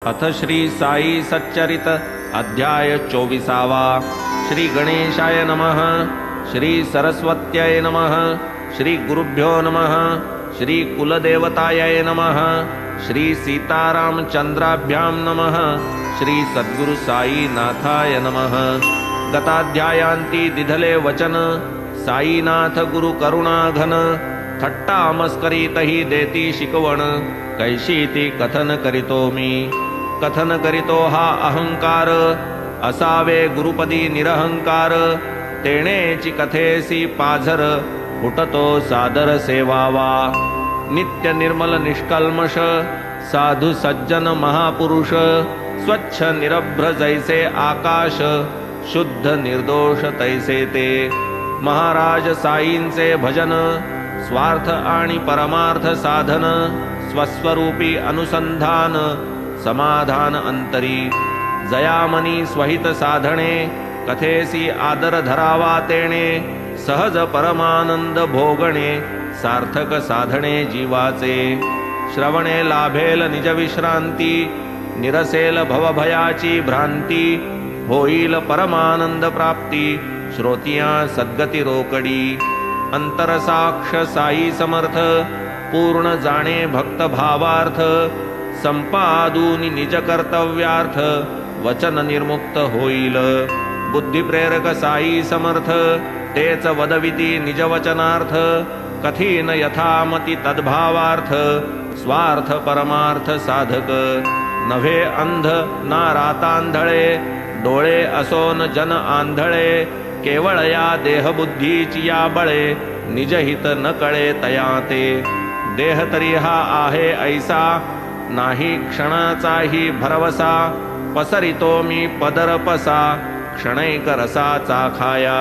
अथ श्री साई सच्चरित अध्याय 24वा। श्री गणेशाय नमः। श्री सरस्वत्यै नमः। श्री गुरुभ्यो नमः। श्री कुलदेवतायै नमः। श्री सीतारामचंद्राभ्यां नमः। श्री सद्गुरु साईनाथाय नमः। गताध्यायांती दिधले वचन साईनाथ गुरु करुणा घन। थट्टा मस्करीतही देती शिकवण कैशी ती कथन करीतो मी। कथन करीतो हा अहंकार असावे गुरुपदी निरहंकार। तेणेची कथेसी पाझर फुटतो सादर सेवावा। नित्य निर्मल निष्कल्मष साधु सज्जन महापुरुष। स्वच्छ निरभ्र जैसे आकाश शुद्ध निर्दोष तैसे ते। महाराज साईंचे भजन स्वार्थ आणि परमार्थ साधन। स्वस्वरूपी अनुसंधान समाधान अंतरी। जयामनी स्वहित साधणे कथेसी आदर धरावा तेणे। सहज परमानंद भोगणे सार्थक साधणे जीवाचे। श्रवणे लाभेल निज विश्रांती निरसेल भवभयाची भ्रांती। होईल परमानंद प्राप्ती श्रोतिया सद्गती रोकडी। अंतरसाक्ष साई समर्थ पूर्ण जाणे भक्त भावार्थ। संपादूनि निज कर्तव्यार्थ वचन निर्मुक्त होईल। बुद्धी प्रेरक साई समर्थ तेच वदविती निज वचनार्थ। कथीन यथामती तद्भावार्थ स्वार्थ परमार्थ साधक। नव्हे अंध ना रातांधळे डोळे असोन जन आंधळे। केवळ या देहबुद्धीची या बळे निजहित न कळे तया ते। देह तरी हा आहे ऐसा नाही क्षणाचाही भरवसा। पसरितो मी पदरपसा क्षणैक रसाचा खाया।